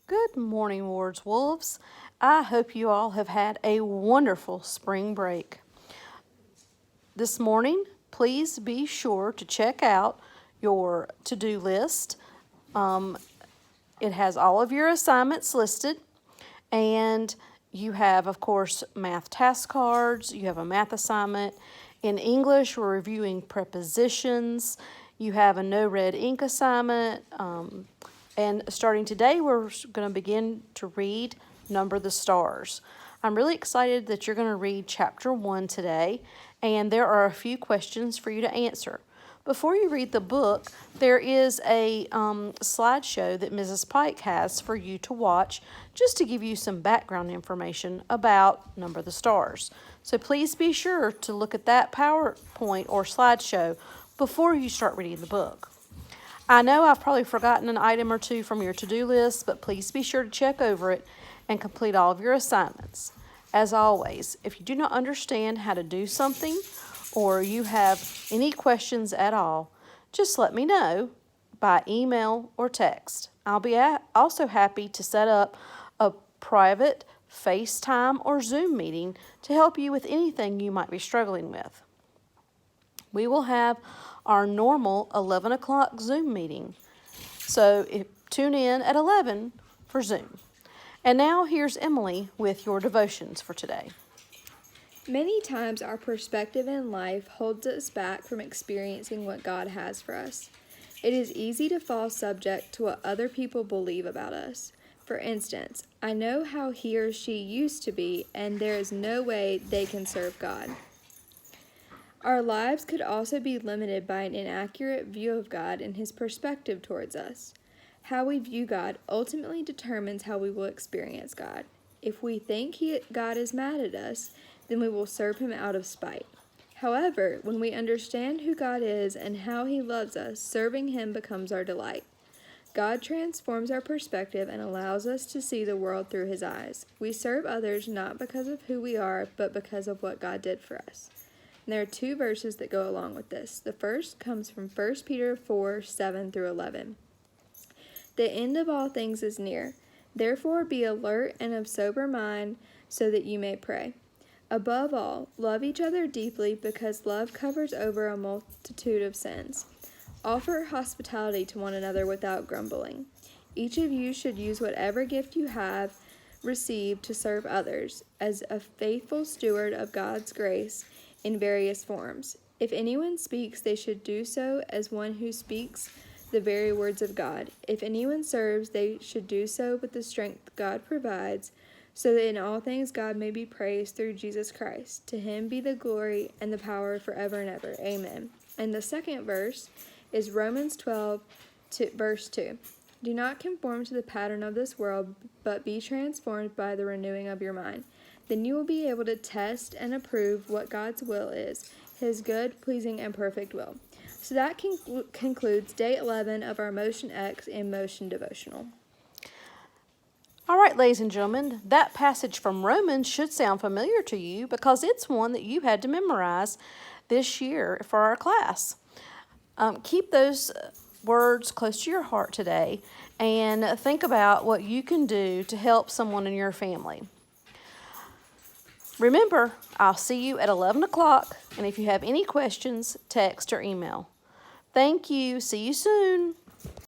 Good morning, Ward's Wolves. I hope you all have had a wonderful spring break. This morning, please be sure to check out your to-do list. It has all of your assignments listed, and you have, of course, math task cards. You have a math assignment. In English, we're reviewing prepositions. You have a no red ink assignment. And starting today, we're going to begin to read Number the Stars. I'm really excited that you're going to read chapter 1 today, and there are a few questions for you to answer. Before you read the book, there is a slideshow that Mrs. Pike has for you to watch just to give you some background information about Number the Stars. So please be sure to look at that PowerPoint or slideshow before you start reading the book. I know I've probably forgotten an item or two from your to-do list, but please be sure to check over it and complete all of your assignments. As always, if you do not understand how to do something or you have any questions at all, just let me know by email or text. I'll be also happy to set up a private FaceTime or Zoom meeting to help you with anything you might be struggling with. We will have our normal 11 o'clock Zoom meeting. So tune in at 11 for Zoom. And now here's Emily with your devotions for today. Many times our perspective in life holds us back from experiencing what God has for us. It is easy to fall subject to what other people believe about us. For instance, I know how he or she used to be, and there is no way they can serve God. Our lives could also be limited by an inaccurate view of God and his perspective towards us. How we view God ultimately determines how we will experience God. If we think God is mad at us, then we will serve him out of spite. However, when we understand who God is and how he loves us, serving him becomes our delight. God transforms our perspective and allows us to see the world through his eyes. We serve others not because of who we are, but because of what God did for us. And there are two verses that go along with this. The first comes from 1 Peter 4, 7 through 11. The end of all things is near. Therefore be alert and of sober mind so that you may pray. Above all, love each other deeply because love covers over a multitude of sins. Offer hospitality to one another without grumbling. Each of you should use whatever gift you have received to serve others as a faithful steward of God's grace in various forms. If anyone speaks, they should do so as one who speaks the very words of God. If anyone serves, they should do so with the strength God provides, so that in all things God may be praised through Jesus Christ. To him be the glory and the power forever and ever. Amen. And the second verse is Romans 12, verse 2. Do not conform to the pattern of this world, but be transformed by the renewing of your mind. Then you will be able to test and approve what God's will is, his good, pleasing, and perfect will. So that concludes day 11 of our Motion X in Motion devotional. All right, ladies and gentlemen, that passage from Romans should sound familiar to you because it's one that you had to memorize this year for our class. Keep those words close to your heart today and think about what you can do to help someone in your family. Remember, I'll see you at 11 o'clock, and if you have any questions, text or email. Thank you. See you soon.